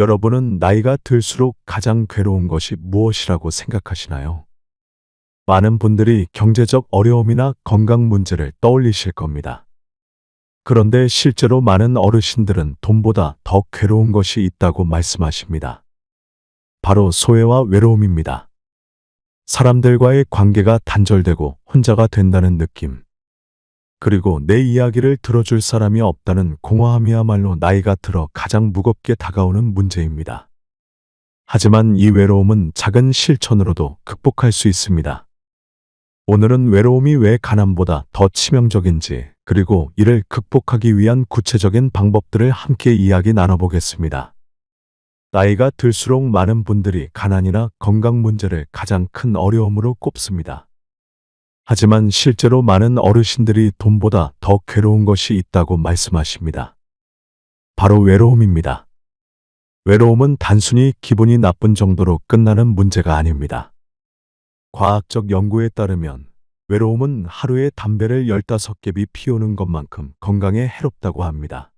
여러분은 나이가 들수록 가장 괴로운 것이 무엇이라고 생각하시나요? 많은 분들이 경제적 어려움이나 건강 문제를 떠올리실 겁니다. 그런데 실제로 많은 어르신들은 돈보다 더 괴로운 것이 있다고 말씀하십니다. 바로 소외와 외로움입니다. 사람들과의 관계가 단절되고 혼자가 된다는 느낌. 그리고 내 이야기를 들어줄 사람이 없다는 공허함이야말로 나이가 들어 가장 무겁게 다가오는 문제입니다. 하지만 이 외로움은 작은 실천으로도 극복할 수 있습니다. 오늘은 외로움이 왜 가난보다 더 치명적인지, 그리고 이를 극복하기 위한 구체적인 방법들을 함께 이야기 나눠보겠습니다. 나이가 들수록 많은 분들이 가난이나 건강 문제를 가장 큰 어려움으로 꼽습니다. 하지만 실제로 많은 어르신들이 돈보다 더 괴로운 것이 있다고 말씀하십니다. 바로 외로움입니다. 외로움은 단순히 기분이 나쁜 정도로 끝나는 문제가 아닙니다. 과학적 연구에 따르면 외로움은 하루에 담배를 15개비 피우는 것만큼 건강에 해롭다고 합니다.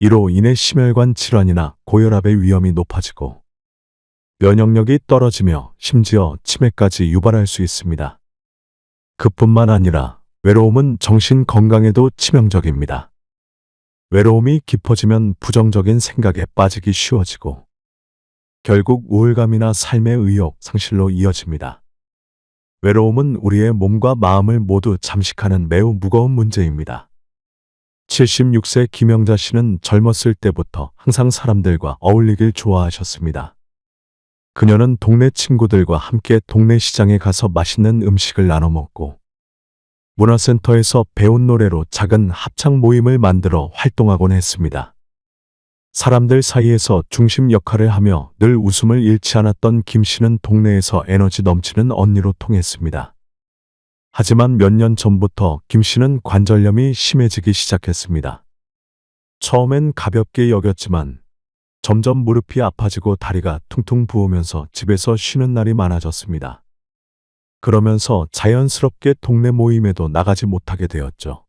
이로 인해 심혈관 질환이나 고혈압의 위험이 높아지고 면역력이 떨어지며 심지어 치매까지 유발할 수 있습니다. 그뿐만 아니라 외로움은 정신 건강에도 치명적입니다. 외로움이 깊어지면 부정적인 생각에 빠지기 쉬워지고 결국 우울감이나 삶의 의욕 상실로 이어집니다. 외로움은 우리의 몸과 마음을 모두 잠식하는 매우 무거운 문제입니다. 76세 김영자 씨는 젊었을 때부터 항상 사람들과 어울리길 좋아하셨습니다. 그녀는 동네 친구들과 함께 동네 시장에 가서 맛있는 음식을 나눠 먹고 문화센터에서 배운 노래로 작은 합창 모임을 만들어 활동하곤 했습니다. 사람들 사이에서 중심 역할을 하며 늘 웃음을 잃지 않았던 김 씨는 동네에서 에너지 넘치는 언니로 통했습니다. 하지만 몇 년 전부터 김 씨는 관절염이 심해지기 시작했습니다. 처음엔 가볍게 여겼지만 점점 무릎이 아파지고 다리가 퉁퉁 부으면서 집에서 쉬는 날이 많아졌습니다. 그러면서 자연스럽게 동네 모임에도 나가지 못하게 되었죠.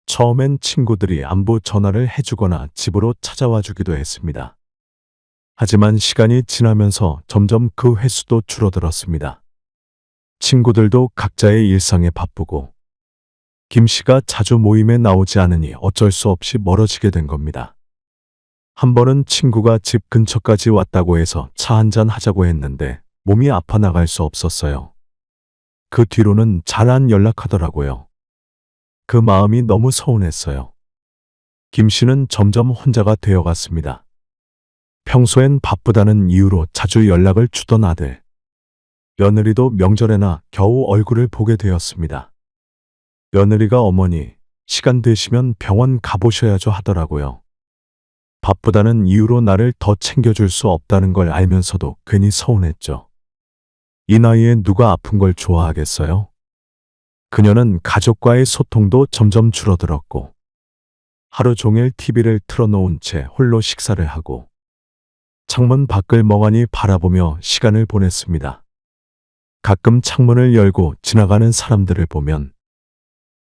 처음엔 친구들이 안부 전화를 해주거나 집으로 찾아와 주기도 했습니다. 하지만 시간이 지나면서 점점 그 횟수도 줄어들었습니다. 친구들도 각자의 일상에 바쁘고 김 씨가 자주 모임에 나오지 않으니 어쩔 수 없이 멀어지게 된 겁니다. 한 번은 친구가 집 근처까지 왔다고 해서 차 한잔 하자고 했는데 몸이 아파 나갈 수 없었어요. 그 뒤로는 잘 안 연락하더라고요. 그 마음이 너무 서운했어요. 김 씨는 점점 혼자가 되어갔습니다. 평소엔 바쁘다는 이유로 자주 연락을 주던 아들, 며느리도 명절에나 겨우 얼굴을 보게 되었습니다. 며느리가 어머니, 시간 되시면 병원 가보셔야죠 하더라고요. 바쁘다는 이유로 나를 더 챙겨줄 수 없다는 걸 알면서도 괜히 서운했죠. 이 나이에 누가 아픈 걸 좋아하겠어요? 그녀는 가족과의 소통도 점점 줄어들었고 하루 종일 TV를 틀어놓은 채 홀로 식사를 하고 창문 밖을 멍하니 바라보며 시간을 보냈습니다. 가끔 창문을 열고 지나가는 사람들을 보면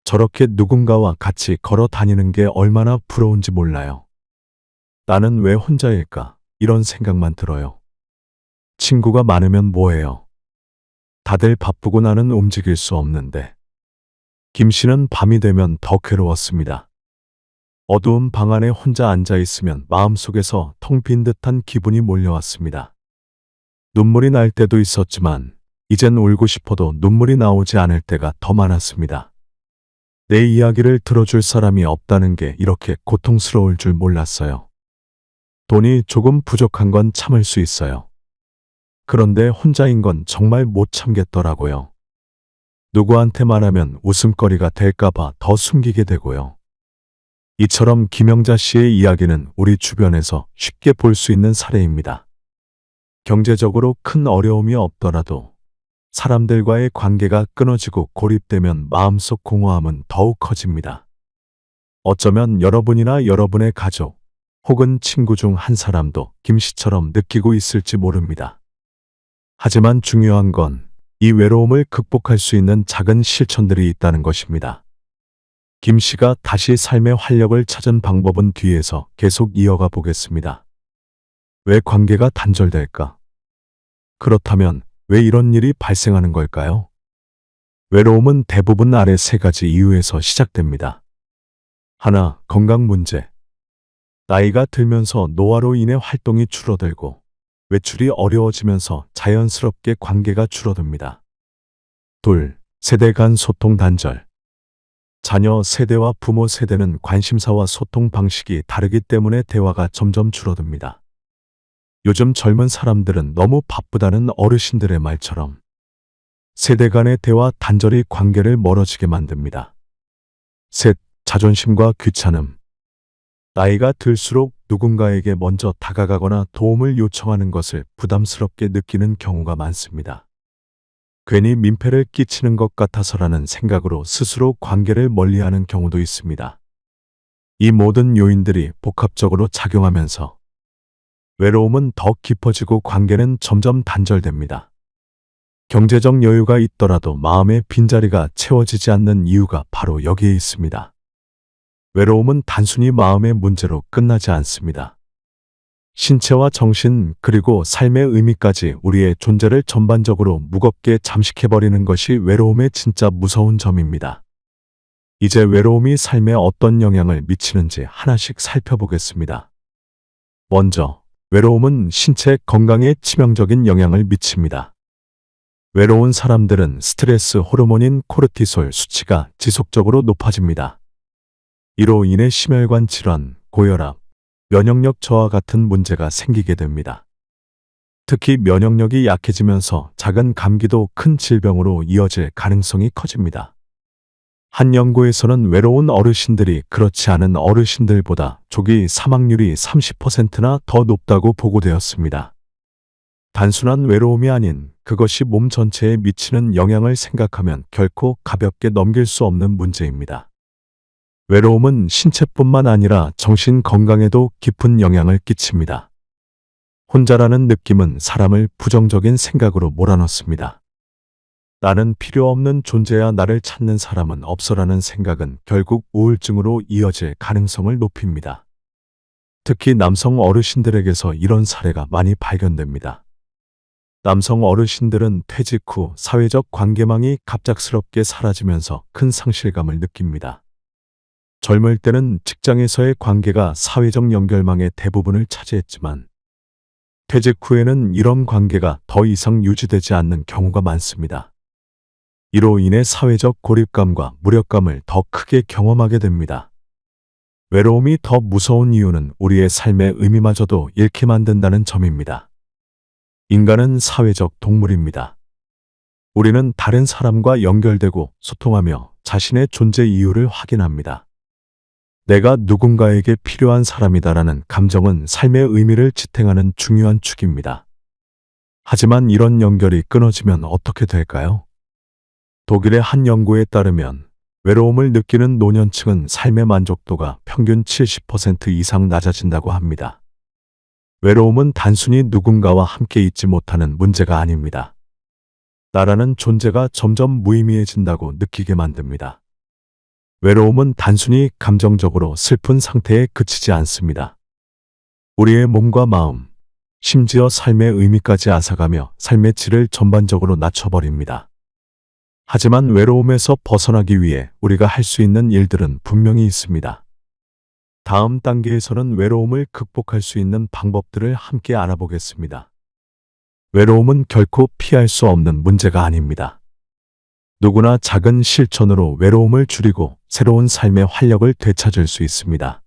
저렇게 누군가와 같이 걸어 다니는 게 얼마나 부러운지 몰라요. 나는 왜 혼자일까? 이런 생각만 들어요. 친구가 많으면 뭐해요? 다들 바쁘고 나는 움직일 수 없는데. 김 씨는 밤이 되면 더 괴로웠습니다. 어두운 방 안에 혼자 앉아 있으면 마음속에서 텅 빈 듯한 기분이 몰려왔습니다. 눈물이 날 때도 있었지만 이젠 울고 싶어도 눈물이 나오지 않을 때가 더 많았습니다. 내 이야기를 들어줄 사람이 없다는 게 이렇게 고통스러울 줄 몰랐어요. 돈이 조금 부족한 건 참을 수 있어요. 그런데 혼자인 건 정말 못 참겠더라고요. 누구한테 말하면 웃음거리가 될까봐 더 숨기게 되고요. 이처럼 김영자 씨의 이야기는 우리 주변에서 쉽게 볼 수 있는 사례입니다. 경제적으로 큰 어려움이 없더라도 사람들과의 관계가 끊어지고 고립되면 마음속 공허함은 더욱 커집니다. 어쩌면 여러분이나 여러분의 가족 혹은 친구 중 한 사람도 김 씨처럼 느끼고 있을지 모릅니다. 하지만 중요한 건 이 외로움을 극복할 수 있는 작은 실천들이 있다는 것입니다. 김 씨가 다시 삶의 활력을 찾은 방법은 뒤에서 계속 이어가 보겠습니다. 왜 관계가 단절될까? 그렇다면 왜 이런 일이 발생하는 걸까요? 외로움은 대부분 아래 세 가지 이유에서 시작됩니다. 하나, 건강 문제. 나이가 들면서 노화로 인해 활동이 줄어들고 외출이 어려워지면서 자연스럽게 관계가 줄어듭니다. 둘, 세대 간 소통 단절. 자녀 세대와 부모 세대는 관심사와 소통 방식이 다르기 때문에 대화가 점점 줄어듭니다. 요즘 젊은 사람들은 너무 바쁘다는 어르신들의 말처럼 세대 간의 대화 단절이 관계를 멀어지게 만듭니다. 셋, 자존심과 귀찮음. 나이가 들수록 누군가에게 먼저 다가가거나 도움을 요청하는 것을 부담스럽게 느끼는 경우가 많습니다. 괜히 민폐를 끼치는 것 같아서라는 생각으로 스스로 관계를 멀리하는 경우도 있습니다. 이 모든 요인들이 복합적으로 작용하면서 외로움은 더 깊어지고 관계는 점점 단절됩니다. 경제적 여유가 있더라도 마음의 빈자리가 채워지지 않는 이유가 바로 여기에 있습니다. 외로움은 단순히 마음의 문제로 끝나지 않습니다. 신체와 정신 그리고 삶의 의미까지 우리의 존재를 전반적으로 무겁게 잠식해버리는 것이 외로움의 진짜 무서운 점입니다. 이제 외로움이 삶에 어떤 영향을 미치는지 하나씩 살펴보겠습니다. 먼저, 외로움은 신체 건강에 치명적인 영향을 미칩니다. 외로운 사람들은 스트레스 호르몬인 코르티솔 수치가 지속적으로 높아집니다. 이로 인해 심혈관 질환, 고혈압, 면역력 저하 같은 문제가 생기게 됩니다. 특히 면역력이 약해지면서 작은 감기도 큰 질병으로 이어질 가능성이 커집니다. 한 연구에서는 외로운 어르신들이 그렇지 않은 어르신들보다 조기 사망률이 30%나 더 높다고 보고되었습니다. 단순한 외로움이 아닌 그것이 몸 전체에 미치는 영향을 생각하면 결코 가볍게 넘길 수 없는 문제입니다. 외로움은 신체뿐만 아니라 정신 건강에도 깊은 영향을 끼칩니다. 혼자라는 느낌은 사람을 부정적인 생각으로 몰아넣습니다. 나는 필요 없는 존재야, 나를 찾는 사람은 없어라는 생각은 결국 우울증으로 이어질 가능성을 높입니다. 특히 남성 어르신들에게서 이런 사례가 많이 발견됩니다. 남성 어르신들은 퇴직 후 사회적 관계망이 갑작스럽게 사라지면서 큰 상실감을 느낍니다. 젊을 때는 직장에서의 관계가 사회적 연결망의 대부분을 차지했지만 퇴직 후에는 이런 관계가 더 이상 유지되지 않는 경우가 많습니다. 이로 인해 사회적 고립감과 무력감을 더 크게 경험하게 됩니다. 외로움이 더 무서운 이유는 우리의 삶의 의미마저도 잃게 만든다는 점입니다. 인간은 사회적 동물입니다. 우리는 다른 사람과 연결되고 소통하며 자신의 존재 이유를 확인합니다. 내가 누군가에게 필요한 사람이다라는 감정은 삶의 의미를 지탱하는 중요한 축입니다. 하지만 이런 연결이 끊어지면 어떻게 될까요? 독일의 한 연구에 따르면 외로움을 느끼는 노년층은 삶의 만족도가 평균 70% 이상 낮아진다고 합니다. 외로움은 단순히 누군가와 함께 있지 못하는 문제가 아닙니다. 나라는 존재가 점점 무의미해진다고 느끼게 만듭니다. 외로움은 단순히 감정적으로 슬픈 상태에 그치지 않습니다. 우리의 몸과 마음, 심지어 삶의 의미까지 앗아가며 삶의 질을 전반적으로 낮춰버립니다. 하지만 외로움에서 벗어나기 위해 우리가 할 수 있는 일들은 분명히 있습니다. 다음 단계에서는 외로움을 극복할 수 있는 방법들을 함께 알아보겠습니다. 외로움은 결코 피할 수 없는 문제가 아닙니다. 누구나 작은 실천으로 외로움을 줄이고 새로운 삶의 활력을 되찾을 수 있습니다.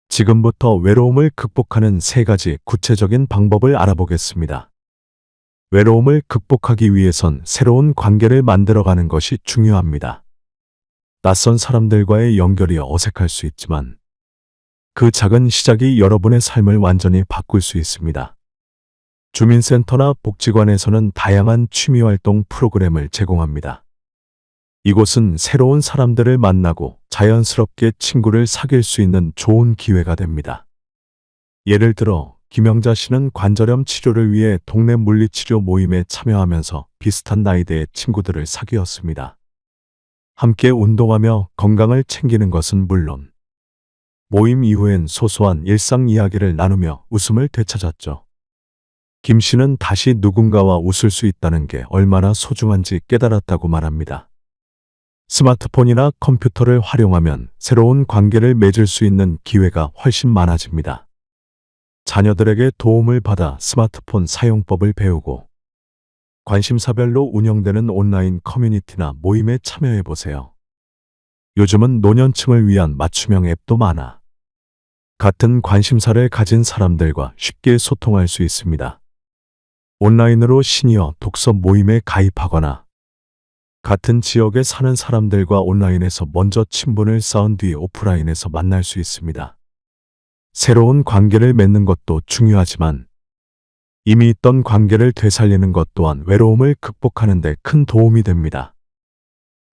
지금부터 외로움을 극복하는 3가지 구체적인 방법을 알아보겠습니다. 외로움을 극복하기 위해선 새로운 관계를 만들어가는 것이 중요합니다. 낯선 사람들과의 연결이 어색할 수 있지만 그 작은 시작이 여러분의 삶을 완전히 바꿀 수 있습니다. 주민센터나 복지관에서는 다양한 취미활동 프로그램을 제공합니다. 이곳은 새로운 사람들을 만나고 자연스럽게 친구를 사귈 수 있는 좋은 기회가 됩니다. 예를 들어 김영자 씨는 관절염 치료를 위해 동네 물리치료 모임에 참여하면서 비슷한 나이대의 친구들을 사귀었습니다. 함께 운동하며 건강을 챙기는 것은 물론 모임 이후엔 소소한 일상 이야기를 나누며 웃음을 되찾았죠. 김 씨는 다시 누군가와 웃을 수 있다는 게 얼마나 소중한지 깨달았다고 말합니다. 스마트폰이나 컴퓨터를 활용하면 새로운 관계를 맺을 수 있는 기회가 훨씬 많아집니다. 자녀들에게 도움을 받아 스마트폰 사용법을 배우고 관심사별로 운영되는 온라인 커뮤니티나 모임에 참여해 보세요. 요즘은 노년층을 위한 맞춤형 앱도 많아 같은 관심사를 가진 사람들과 쉽게 소통할 수 있습니다. 온라인으로 시니어 독서 모임에 가입하거나 같은 지역에 사는 사람들과 온라인에서 먼저 친분을 쌓은 뒤 오프라인에서 만날 수 있습니다. 새로운 관계를 맺는 것도 중요하지만 이미 있던 관계를 되살리는 것 또한 외로움을 극복하는 데 큰 도움이 됩니다.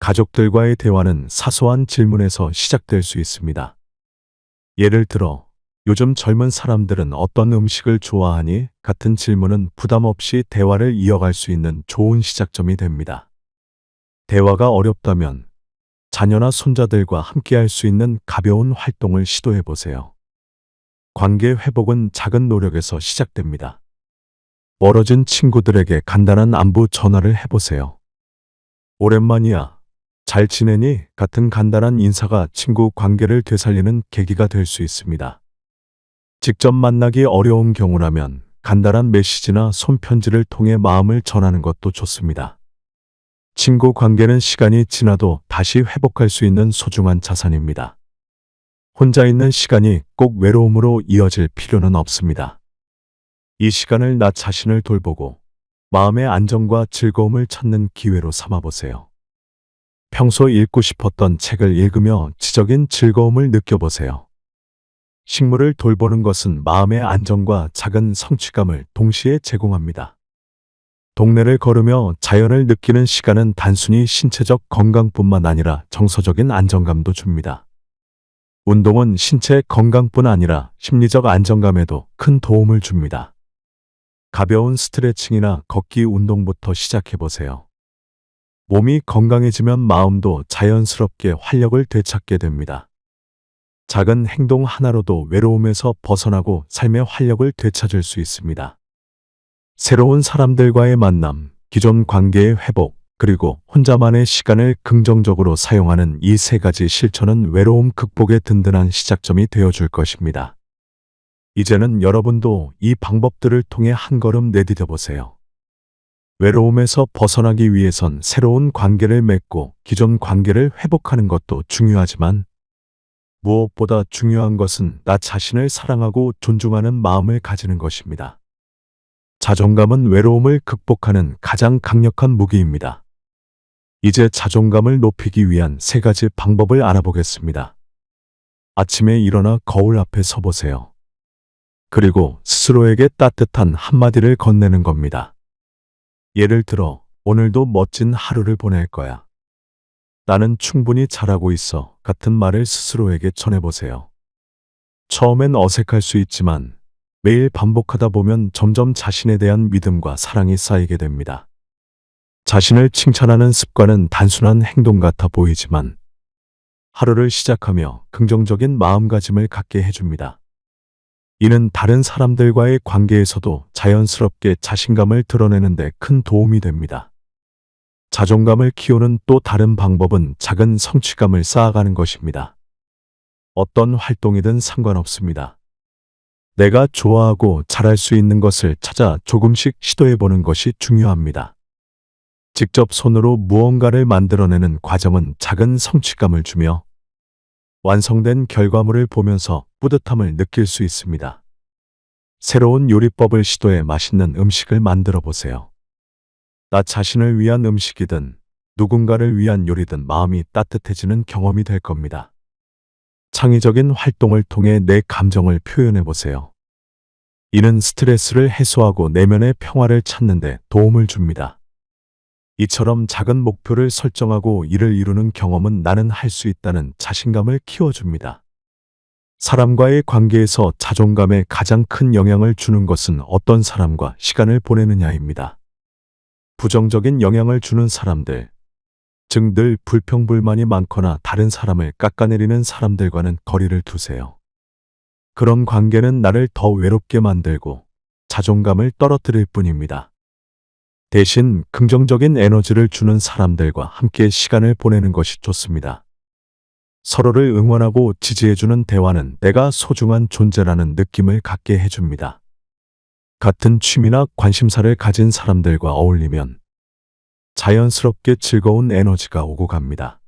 가족들과의 대화는 사소한 질문에서 시작될 수 있습니다. 예를 들어, 요즘 젊은 사람들은 어떤 음식을 좋아하니? 같은 질문은 부담 없이 대화를 이어갈 수 있는 좋은 시작점이 됩니다. 대화가 어렵다면 자녀나 손자들과 함께할 수 있는 가벼운 활동을 시도해 보세요. 관계 회복은 작은 노력에서 시작됩니다. 멀어진 친구들에게 간단한 안부 전화를 해보세요. 오랜만이야. 잘 지내니? 같은 간단한 인사가 친구 관계를 되살리는 계기가 될 수 있습니다. 직접 만나기 어려운 경우라면 간단한 메시지나 손편지를 통해 마음을 전하는 것도 좋습니다. 친구 관계는 시간이 지나도 다시 회복할 수 있는 소중한 자산입니다. 혼자 있는 시간이 꼭 외로움으로 이어질 필요는 없습니다. 이 시간을 나 자신을 돌보고 마음의 안정과 즐거움을 찾는 기회로 삼아보세요. 평소 읽고 싶었던 책을 읽으며 지적인 즐거움을 느껴보세요. 식물을 돌보는 것은 마음의 안정과 작은 성취감을 동시에 제공합니다. 동네를 걸으며 자연을 느끼는 시간은 단순히 신체적 건강뿐만 아니라 정서적인 안정감도 줍니다. 운동은 신체 건강뿐 아니라 심리적 안정감에도 큰 도움을 줍니다. 가벼운 스트레칭이나 걷기 운동부터 시작해보세요. 몸이 건강해지면 마음도 자연스럽게 활력을 되찾게 됩니다. 작은 행동 하나로도 외로움에서 벗어나고 삶의 활력을 되찾을 수 있습니다. 새로운 사람들과의 만남, 기존 관계의 회복, 그리고 혼자만의 시간을 긍정적으로 사용하는 이 세 가지 실천은 외로움 극복의 든든한 시작점이 되어줄 것입니다. 이제는 여러분도 이 방법들을 통해 한 걸음 내디뎌 보세요. 외로움에서 벗어나기 위해선 새로운 관계를 맺고 기존 관계를 회복하는 것도 중요하지만 무엇보다 중요한 것은 나 자신을 사랑하고 존중하는 마음을 가지는 것입니다. 자존감은 외로움을 극복하는 가장 강력한 무기입니다. 이제 자존감을 높이기 위한 세 가지 방법을 알아보겠습니다. 아침에 일어나 거울 앞에 서보세요. 그리고 스스로에게 따뜻한 한마디를 건네는 겁니다. 예를 들어, 오늘도 멋진 하루를 보낼 거야. 나는 충분히 잘하고 있어. 같은 말을 스스로에게 전해보세요. 처음엔 어색할 수 있지만 매일 반복하다 보면 점점 자신에 대한 믿음과 사랑이 쌓이게 됩니다. 자신을 칭찬하는 습관은 단순한 행동 같아 보이지만 하루를 시작하며 긍정적인 마음가짐을 갖게 해줍니다. 이는 다른 사람들과의 관계에서도 자연스럽게 자신감을 드러내는 데 큰 도움이 됩니다. 자존감을 키우는 또 다른 방법은 작은 성취감을 쌓아가는 것입니다. 어떤 활동이든 상관없습니다. 내가 좋아하고 잘할 수 있는 것을 찾아 조금씩 시도해보는 것이 중요합니다. 직접 손으로 무언가를 만들어내는 과정은 작은 성취감을 주며 완성된 결과물을 보면서 뿌듯함을 느낄 수 있습니다. 새로운 요리법을 시도해 맛있는 음식을 만들어 보세요. 나 자신을 위한 음식이든 누군가를 위한 요리든 마음이 따뜻해지는 경험이 될 겁니다. 창의적인 활동을 통해 내 감정을 표현해 보세요. 이는 스트레스를 해소하고 내면의 평화를 찾는 데 도움을 줍니다. 이처럼 작은 목표를 설정하고 이를 이루는 경험은 나는 할 수 있다는 자신감을 키워줍니다. 사람과의 관계에서 자존감에 가장 큰 영향을 주는 것은 어떤 사람과 시간을 보내느냐입니다. 부정적인 영향을 주는 사람들, 즉 늘 불평불만이 많거나 다른 사람을 깎아내리는 사람들과는 거리를 두세요. 그런 관계는 나를 더 외롭게 만들고 자존감을 떨어뜨릴 뿐입니다. 대신 긍정적인 에너지를 주는 사람들과 함께 시간을 보내는 것이 좋습니다. 서로를 응원하고 지지해주는 대화는 내가 소중한 존재라는 느낌을 갖게 해줍니다. 같은 취미나 관심사를 가진 사람들과 어울리면 자연스럽게 즐거운 에너지가 오고 갑니다.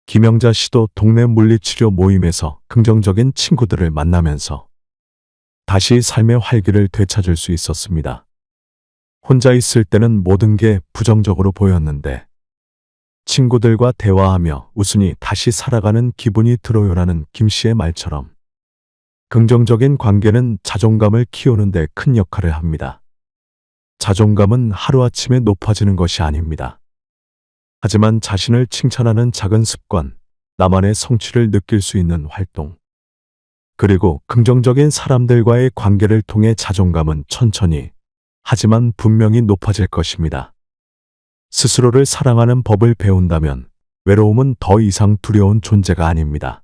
김영자 씨도 동네 물리치료 모임에서 긍정적인 친구들을 만나면서 다시 삶의 활기를 되찾을 수 있었습니다. 혼자 있을 때는 모든 게 부정적으로 보였는데 친구들과 대화하며 웃으니 다시 살아가는 기분이 들어요라는 김 씨의 말처럼 긍정적인 관계는 자존감을 키우는 데 큰 역할을 합니다. 자존감은 하루아침에 높아지는 것이 아닙니다. 하지만 자신을 칭찬하는 작은 습관, 나만의 성취를 느낄 수 있는 활동, 그리고 긍정적인 사람들과의 관계를 통해 자존감은 천천히 하지만 분명히 높아질 것입니다. 스스로를 사랑하는 법을 배운다면 외로움은 더 이상 두려운 존재가 아닙니다.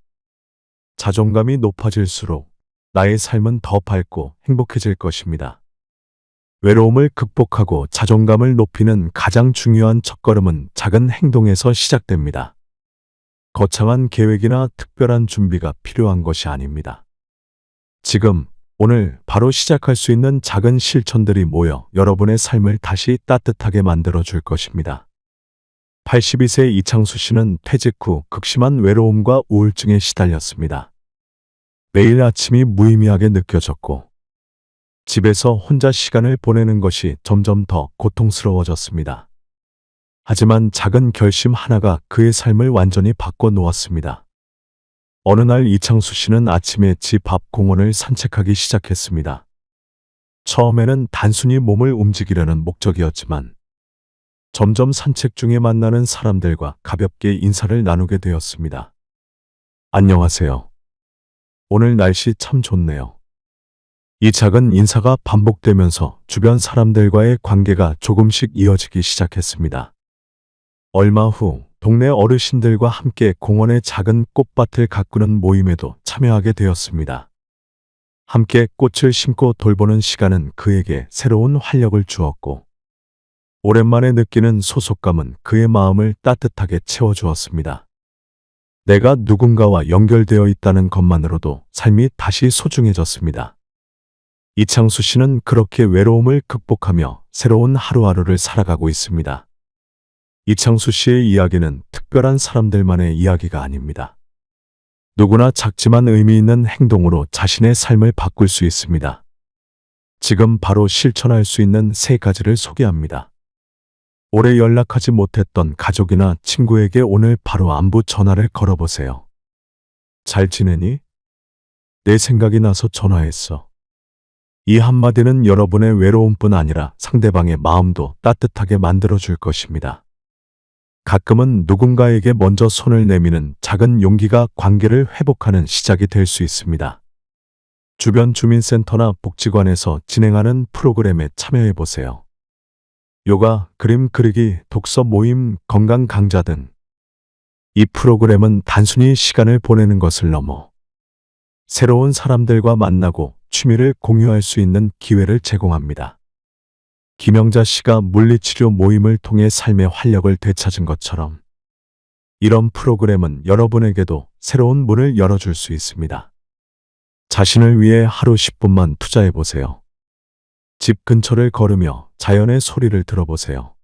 자존감이 높아질수록 나의 삶은 더 밝고 행복해질 것입니다. 외로움을 극복하고 자존감을 높이는 가장 중요한 첫걸음은 작은 행동에서 시작됩니다. 거창한 계획이나 특별한 준비가 필요한 것이 아닙니다. 지금, 오늘 바로 시작할 수 있는 작은 실천들이 모여 여러분의 삶을 다시 따뜻하게 만들어 줄 것입니다. 82세 이창수 씨는 퇴직 후 극심한 외로움과 우울증에 시달렸습니다. 매일 아침이 무의미하게 느껴졌고 집에서 혼자 시간을 보내는 것이 점점 더 고통스러워졌습니다. 하지만 작은 결심 하나가 그의 삶을 완전히 바꿔 놓았습니다. 어느 날 이창수 씨는 아침에 집 앞 공원을 산책하기 시작했습니다. 처음에는 단순히 몸을 움직이려는 목적이었지만 점점 산책 중에 만나는 사람들과 가볍게 인사를 나누게 되었습니다. 안녕하세요. 오늘 날씨 참 좋네요. 이 작은 인사가 반복되면서 주변 사람들과의 관계가 조금씩 이어지기 시작했습니다. 얼마 후 동네 어르신들과 함께 공원의 작은 꽃밭을 가꾸는 모임에도 참여하게 되었습니다. 함께 꽃을 심고 돌보는 시간은 그에게 새로운 활력을 주었고 오랜만에 느끼는 소속감은 그의 마음을 따뜻하게 채워주었습니다. 내가 누군가와 연결되어 있다는 것만으로도 삶이 다시 소중해졌습니다. 이창수 씨는 그렇게 외로움을 극복하며 새로운 하루하루를 살아가고 있습니다. 이창수 씨의 이야기는 특별한 사람들만의 이야기가 아닙니다. 누구나 작지만 의미 있는 행동으로 자신의 삶을 바꿀 수 있습니다. 지금 바로 실천할 수 있는 3가지를 소개합니다. 오래 연락하지 못했던 가족이나 친구에게 오늘 바로 안부 전화를 걸어보세요. 잘 지내니? 내 생각이 나서 전화했어. 이 한마디는 여러분의 외로움뿐 아니라 상대방의 마음도 따뜻하게 만들어줄 것입니다. 가끔은 누군가에게 먼저 손을 내미는 작은 용기가 관계를 회복하는 시작이 될 수 있습니다. 주변 주민센터나 복지관에서 진행하는 프로그램에 참여해 보세요. 요가, 그림 그리기, 독서 모임, 건강 강좌 등. 이 프로그램은 단순히 시간을 보내는 것을 넘어 새로운 사람들과 만나고 취미를 공유할 수 있는 기회를 제공합니다. 김영자 씨가 물리치료 모임을 통해 삶의 활력을 되찾은 것처럼 이런 프로그램은 여러분에게도 새로운 문을 열어줄 수 있습니다. 자신을 위해 하루 10분만 투자해 보세요. 집 근처를 걸으며 자연의 소리를 들어보세요.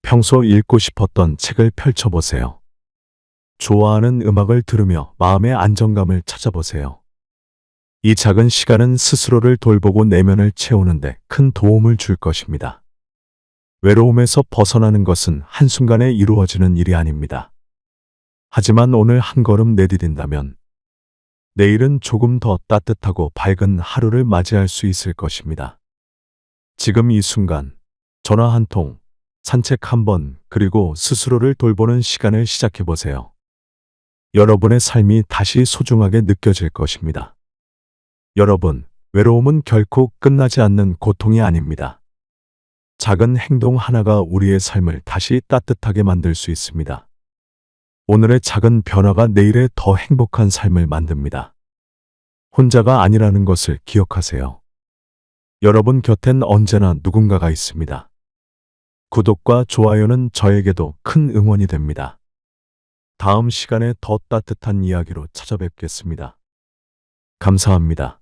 평소 읽고 싶었던 책을 펼쳐보세요. 좋아하는 음악을 들으며 마음의 안정감을 찾아보세요. 이 작은 시간은 스스로를 돌보고 내면을 채우는데 큰 도움을 줄 것입니다. 외로움에서 벗어나는 것은 한순간에 이루어지는 일이 아닙니다. 하지만 오늘 한 걸음 내디딘다면 내일은 조금 더 따뜻하고 밝은 하루를 맞이할 수 있을 것입니다. 지금 이 순간 전화 한 통, 산책 한 번, 그리고 스스로를 돌보는 시간을 시작해 보세요. 여러분의 삶이 다시 소중하게 느껴질 것입니다. 여러분, 외로움은 결코 끝나지 않는 고통이 아닙니다. 작은 행동 하나가 우리의 삶을 다시 따뜻하게 만들 수 있습니다. 오늘의 작은 변화가 내일의 더 행복한 삶을 만듭니다. 혼자가 아니라는 것을 기억하세요. 여러분 곁엔 언제나 누군가가 있습니다. 구독과 좋아요는 저에게도 큰 응원이 됩니다. 다음 시간에 더 따뜻한 이야기로 찾아뵙겠습니다. 감사합니다.